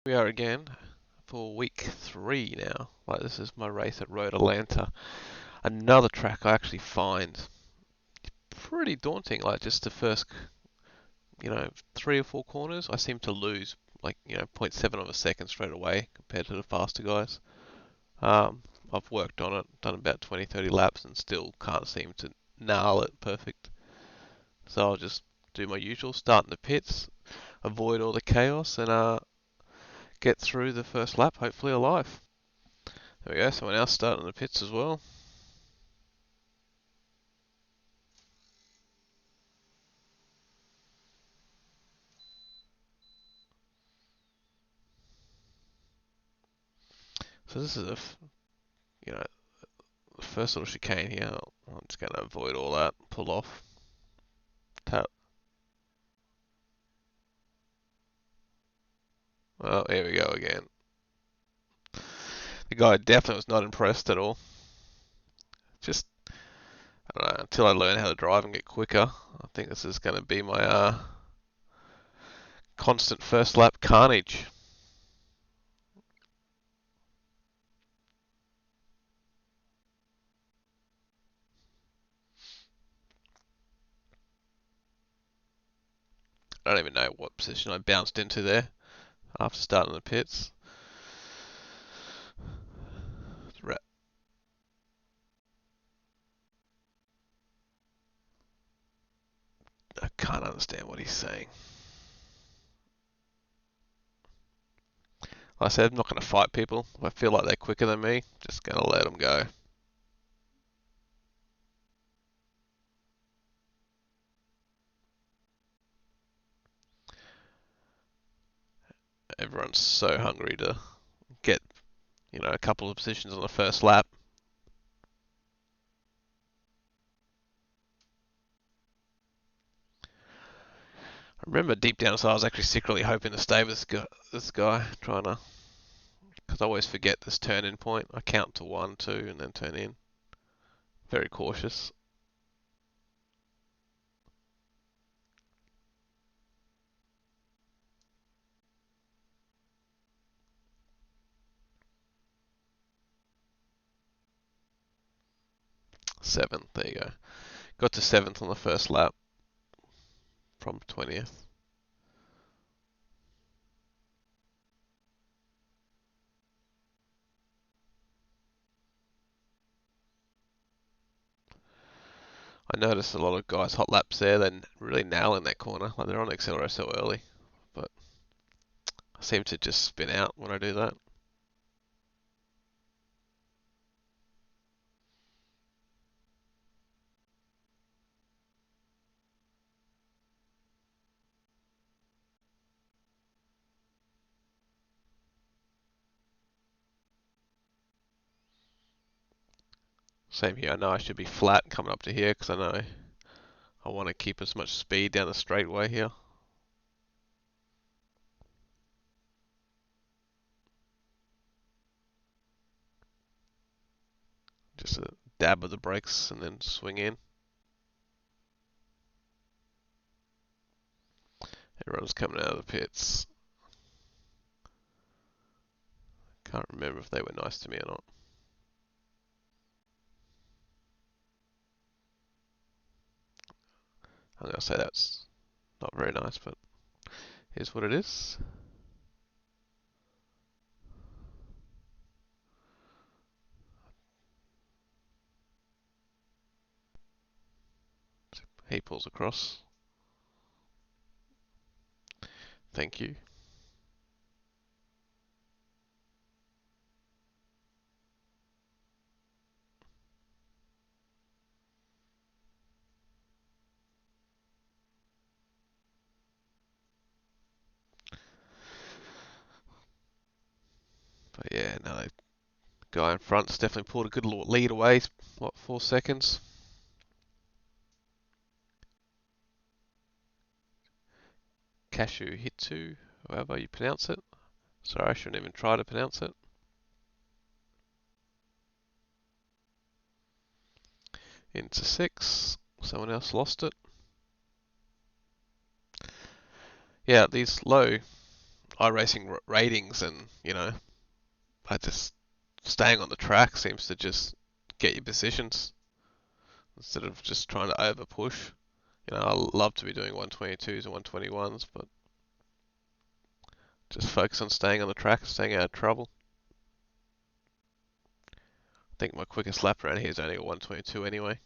We are again for week 3 now. Like, this is my race at Road Atlanta. Another track I actually find pretty daunting. Like, just the first, 3 or 4 corners, I seem to lose like, 0.7 of a second straight away compared to the faster guys. I've worked on it, done about 20-30 laps, and still can't seem to nail it perfect. So I'll just do my usual, start in the pits, avoid all the chaos, and get through the first lap, hopefully alive. There we go, someone else starting the pits as well. So this is the first little chicane here. I'm just going to avoid all that, pull off. Tap. Well, here we go again. The guy definitely was not impressed at all. Just, I don't know, until I learn how to drive and get quicker, I think this is going to be my constant first lap carnage. I don't even know what position I bounced into there after starting the pits. I can't understand what he's saying. Like I said, I'm not going to fight people. If I feel like they're quicker than me, just going to let them go. Everyone's so hungry to get, a couple of positions on the first lap. I remember deep down inside I was actually secretly hoping to stay with this guy trying to, because I always forget this turn-in point. I count to 1, 2, and then turn in. Very cautious. Seventh, there you go. Got to 7th on the first lap from 20th. I noticed a lot of guys hot laps there, they're really nailing that corner. Like, they're on the accelerator so early, but I seem to just spin out when I do that. Same here, I know I should be flat coming up to here because I know I want to keep as much speed down the straightaway here. Just a dab of the brakes and then swing in. Everyone's coming out of the pits. Can't remember if they were nice to me or not. I'm going to say that's not very nice, but here's what it is. He pulls across. Thank you. But yeah, no, the guy in front's definitely pulled a good lead away. What, 4 seconds? Cashew Hitsu, however you pronounce it. Sorry, I shouldn't even try to pronounce it. Into 6. Someone else lost it. Yeah, these low iRacing ratings, and you know, I just staying on the track seems to just get you positions instead of just trying to over push. You know, I love to be doing 122s and 121s, but just focus on staying on the track, staying out of trouble. I think my quickest lap around here is only a 122 anyway.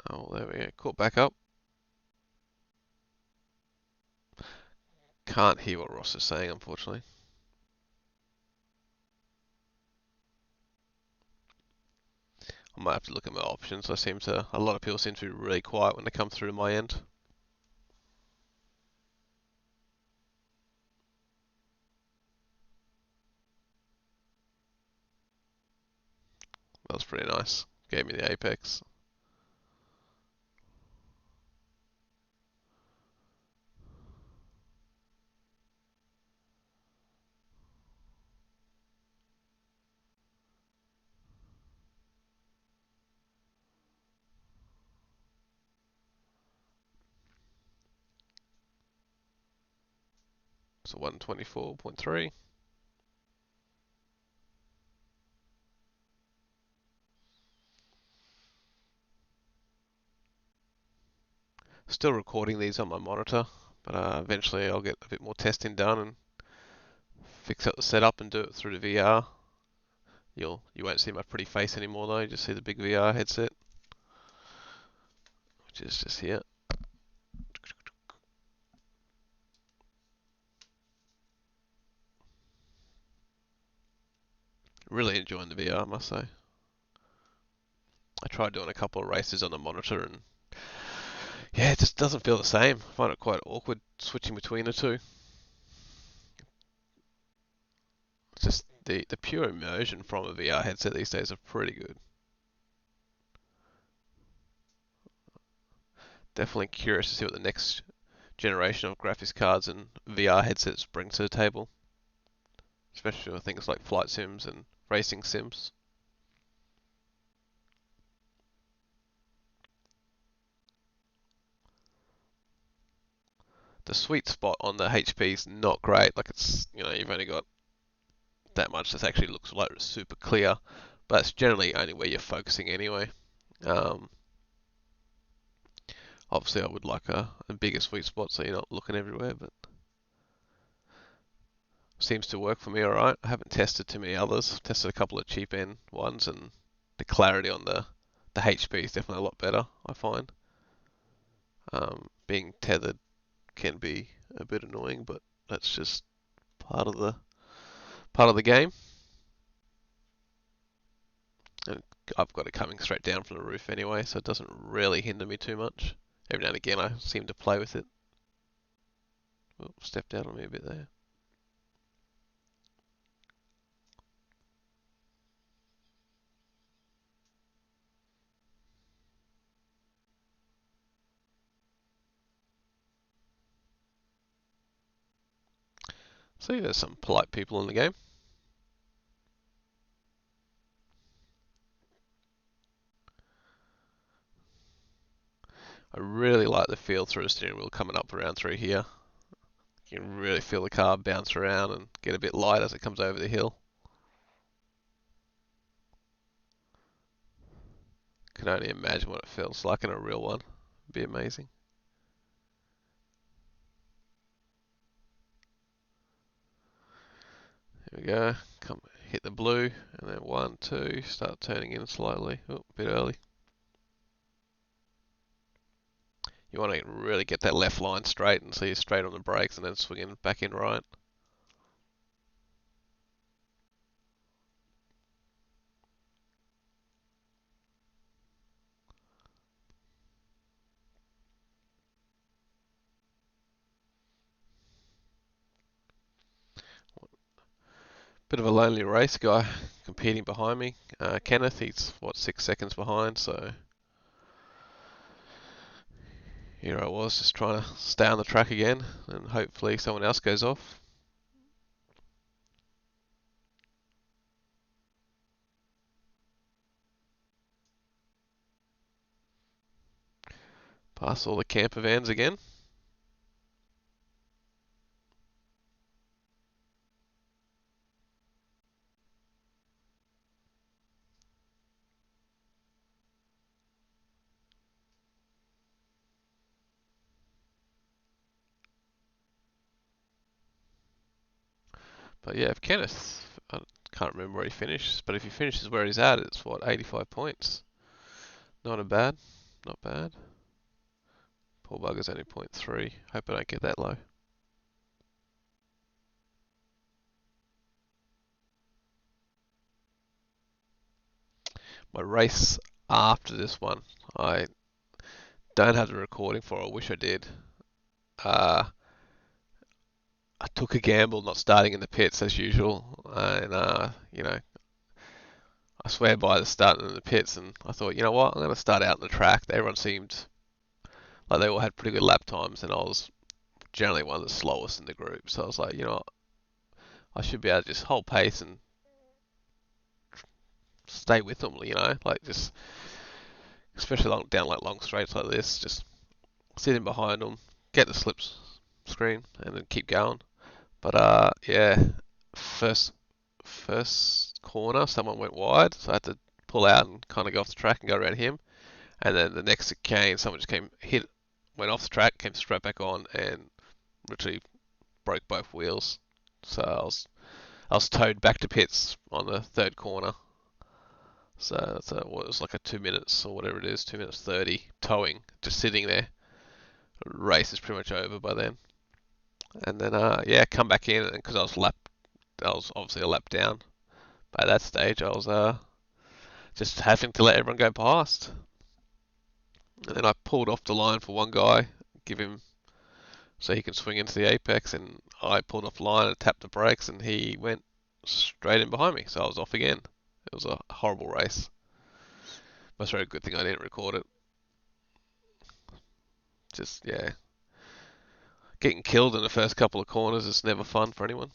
Oh, there we go. Caught back up. Can't hear what Ross is saying, unfortunately. I might have to look at my options. A lot of people seem to be really quiet when they come through my end. That was pretty nice. Gave me the apex. So 124.3. Still recording these on my monitor, but eventually I'll get a bit more testing done and fix up the setup and do it through the VR. You won't see my pretty face anymore though. You just see the big VR headset, which is just here. Really enjoying the VR, I must say. I tried doing a couple of races on the monitor and yeah, it just doesn't feel the same. I find it quite awkward switching between the two. It's just the pure immersion from a VR headset these days are pretty good. Definitely curious to see what the next generation of graphics cards and VR headsets bring to the table, especially with things like flight sims and racing sims. The sweet spot on the HP is not great. Like it's, you know, you've only got that much that actually looks like super clear, but that's generally only where you're focusing anyway. Um, Obviously, I would like a bigger sweet spot so you're not looking everywhere, but seems to work for me alright. I haven't tested too many others. I've tested a couple of cheap end ones, and the clarity on the HP is definitely a lot better, I find. Being tethered can be a bit annoying, but that's just part of the game. And I've got it coming straight down from the roof anyway, so it doesn't really hinder me too much. Every now and again, I seem to play with it. Oh, stepped out on me a bit there. See, there's some polite people in the game. I really like the feel through the steering wheel coming up around through here. You can really feel the car bounce around and get a bit light as it comes over the hill. Can only imagine what it feels like in a real one. It'd be amazing. Here we go. Come hit the blue, and then 1, 2, start turning in slowly. Oh, a bit early. You want to really get that left line straight and so you're straight on the brakes and then swinging back in right. Bit of a lonely race guy competing behind me. Kenneth, he's what, 6 seconds behind, so Here I was just trying to stay on the track again, and hopefully someone else goes off. Pass all the camper vans again. But yeah, if Kenneth, I can't remember where he finished, but if he finishes where he's at, it's what, 85 points. Not a bad, not bad. Poor bugger's only 0.3. Hope I don't get that low. My race after this one, I don't have the recording for. I wish I did. I took a gamble not starting in the pits as usual, and I swear by the starting in the pits, and I thought, you know what, I'm going to start out in the track. Everyone seemed like they all had pretty good lap times, and I was generally one of the slowest in the group. So I was like, you know, I should be able to just hold pace and stay with them, you know, like just especially down like long straights like this, just sitting behind them, get the slips screen, and then keep going. But yeah, first corner, someone went wide, so I had to pull out and kind of go off the track and go around him. And then the next chicane, someone just went off the track, came straight back on, and literally broke both wheels. So I was towed back to pits on the third corner. So that's it was like a 2 minutes or whatever it is, 2 minutes 30 towing, just sitting there. Race is pretty much over by then. And then yeah, come back in, and because I was obviously a lap down. By that stage, I was just having to let everyone go past. And then I pulled off the line for one guy, give him so he can swing into the apex, and I pulled off the line and tapped the brakes, and he went straight in behind me, so I was off again. It was a horrible race. Most very good thing I didn't record it. Just yeah, getting killed in the first couple of corners is never fun for anyone.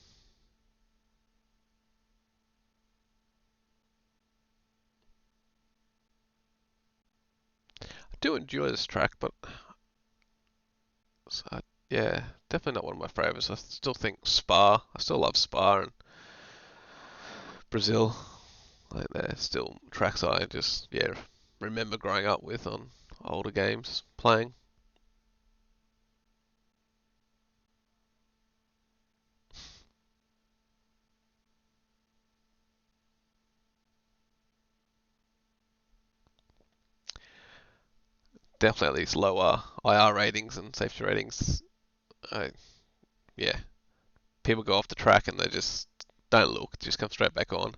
I do enjoy this track, but yeah, definitely not one of my favourites. I still think Spa. I still love Spa and Brazil. Like they're still tracks I just yeah remember growing up with on older games playing. Definitely these lower IR ratings and safety ratings. Uh, yeah, people go off the track and they just don't look, just come straight back on.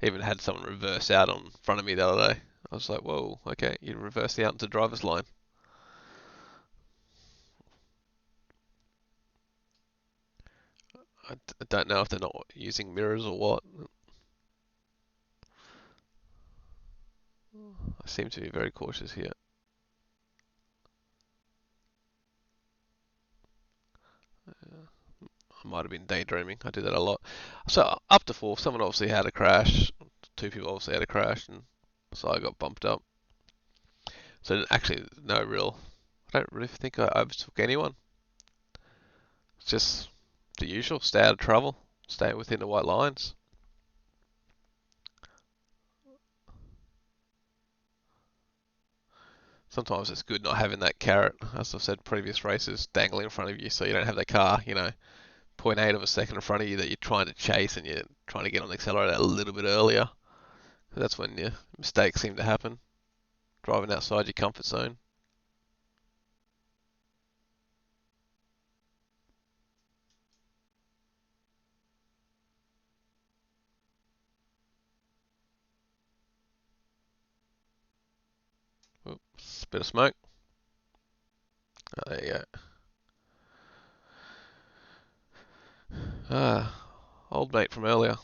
Even had someone reverse out on front of me the other day. I was like, whoa, okay, you reversed out into driver's line. I don't know if they're not using mirrors or what. I seem to be very cautious here. I might have been daydreaming. I do that a lot. So up to fourth, someone obviously had a crash. Two people obviously had a crash, and so I got bumped up. So actually, no real. I don't really think I overtook anyone. It's just the usual. Stay out of trouble. Stay within the white lines. Sometimes it's good not having that carrot, as I've said previous races, dangling in front of you, so you don't have the car, you know, zero point 0.8 of a second in front of you that you're trying to chase, and you're trying to get on the accelerator a little bit earlier. That's when your mistakes seem to happen. Driving outside your comfort zone. Oops, bit of smoke. Oh, there you go. Ah, old mate from earlier.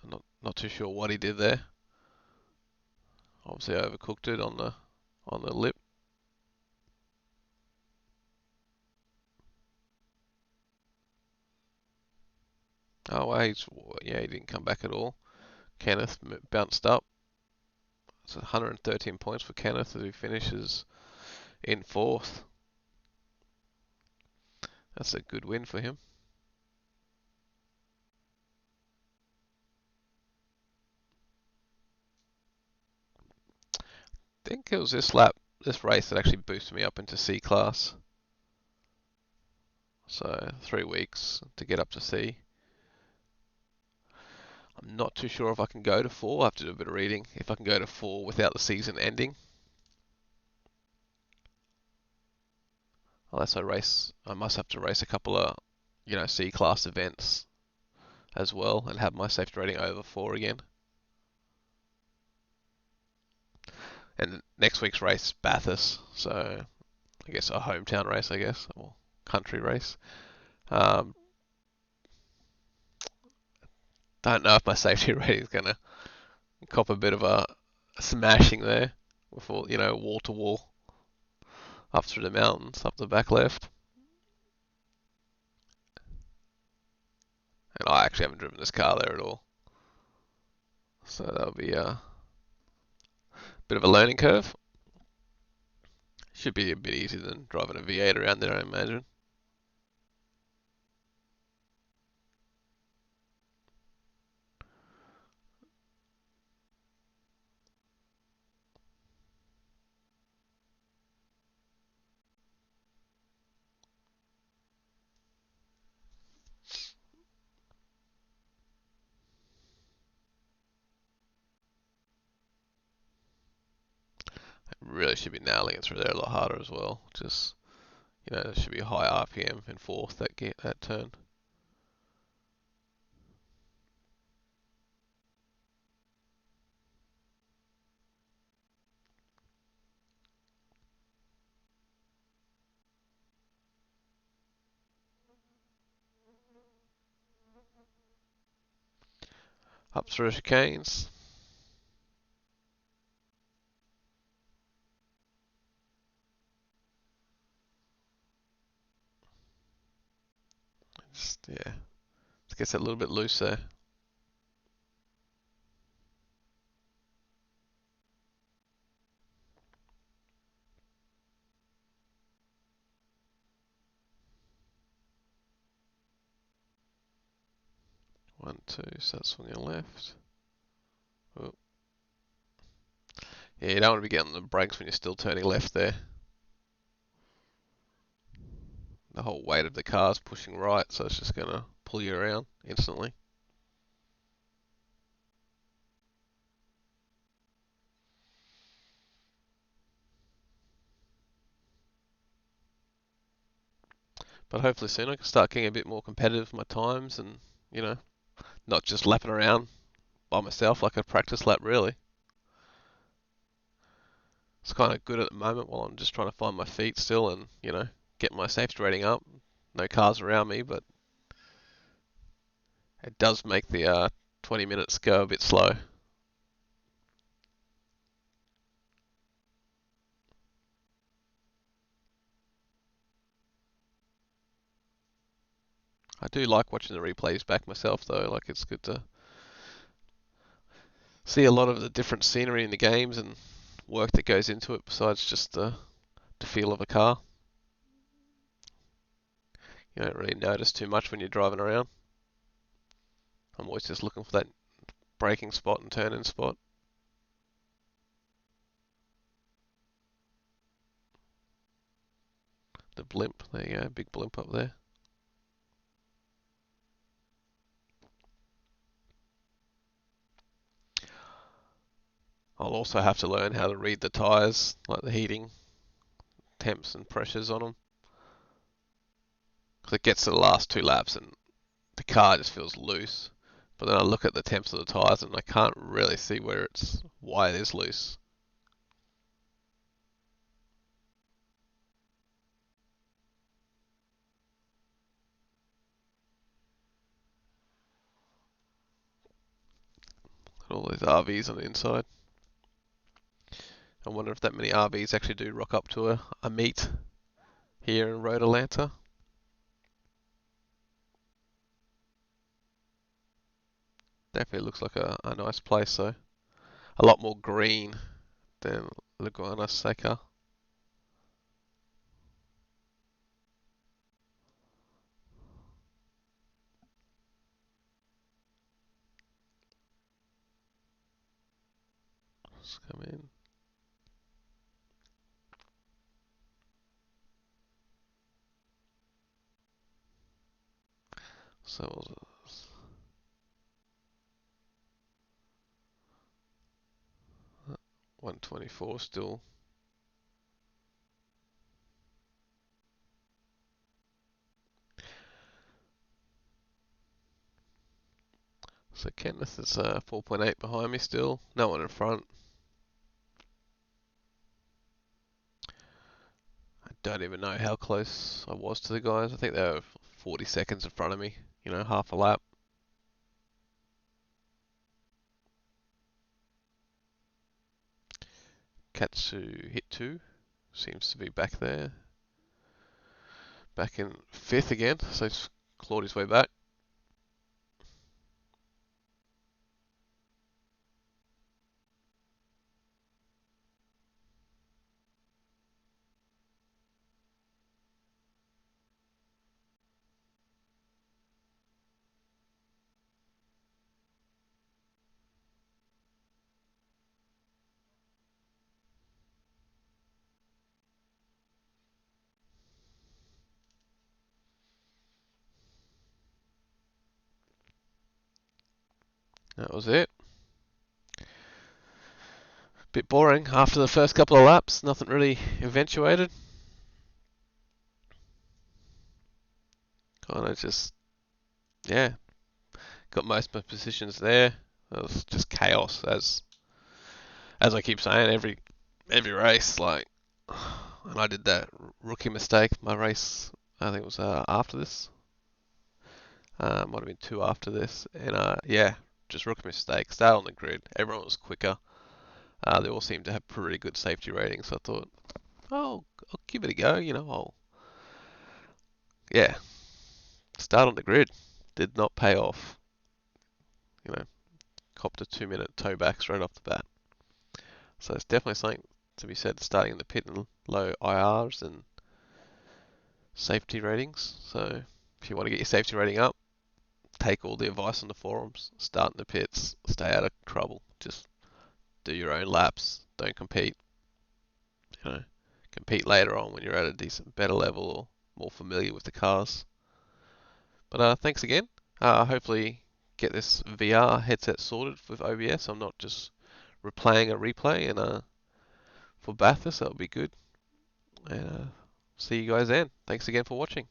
I'm not too sure what he did there. Obviously overcooked it on the lip. Oh, well, yeah, he didn't come back at all. Kenneth bounced up. It's 113 points for Kenneth as he finishes in 4th. That's a good win for him. I think it was this race that actually boosted me up into C class. So 3 weeks to get up to C. I'm not too sure if I can go to 4. I have to do a bit of reading. If I can go to 4 without the season ending. Unless I must have to race a couple of, C class events as well and have my safety rating over 4 again. And next week's race, Bathurst, so I guess a hometown race, or country race. Don't know if my safety rating is going to cop a bit of a smashing there before, wall to wall up through the mountains, up the back left. And I actually haven't driven this car there at all. So that'll be a bit of a learning curve. Should be a bit easier than driving a V8 around there, I imagine. Really should be nailing it through there a lot harder as well. Just, there should be a high RPM in 4th that turn. Up through chicanes. Just, yeah, it gets a little bit loose there. One, two, start swinging left. Oh. Yeah, you don't want to be getting the brakes when you're still turning left there. The whole weight of the car is pushing right, so it's just going to pull you around instantly. But hopefully soon I can start getting a bit more competitive with my times and, not just lapping around by myself like a practice lap, really. It's kind of good at the moment while I'm just trying to find my feet still and, get my safety rating up. No cars around me, but it does make the 20 minutes go a bit slow. I do like watching the replays back myself, though. Like, it's good to see a lot of the different scenery in the games and work that goes into it besides just the feel of a car. You don't really notice too much when you're driving around. I'm always just looking for that braking spot and turn-in spot. The blimp, there you go, big blimp up there. I'll also have to learn how to read the tyres, like the heating temps and pressures on them. Because it gets to the last 2 laps and the car just feels loose. But then I look at the temps of the tyres and I can't really see why it is loose. All these RVs on the inside. I wonder if that many RVs actually do rock up to a meet here in Road Atlanta. Definitely looks like a nice place though. A lot more green than Laguna Seca. Let's come in. So 124 still. So Kenneth is 4.8 behind me still. No one in front. I don't even know how close I was to the guys. I think they were 40 seconds in front of me. You know, half a lap. Katsu hit 2. Seems to be back there. Back in 5th again. So he's clawed his way back. That was it. Bit boring after the first couple of laps. Nothing really eventuated. Kind of just, yeah, got most of my positions there. It was just chaos, as I keep saying, every race. Like, and I did that rookie mistake. My race, I think it was after this. Might have been 2 after this, and yeah, just rookie mistake. Stayed on the grid. Everyone was quicker. They all seemed to have pretty good safety ratings. So I thought, oh, I'll give it a go. You know, yeah, start on the grid. Did not pay off. You know, copped a 2-minute toe back straight off the bat. So it's definitely something to be said, starting in the pit and low IRs and safety ratings. So if you want to get your safety rating up, take all the advice on the forums, start in the pits, stay out of trouble, just do your own laps, don't compete. You know, compete later on when you're at a decent, better level or more familiar with the cars. But thanks again. Hopefully get this VR headset sorted with OBS. I'm not just replaying a replay, and for Bathurst, that would be good. And see you guys then. Thanks again for watching.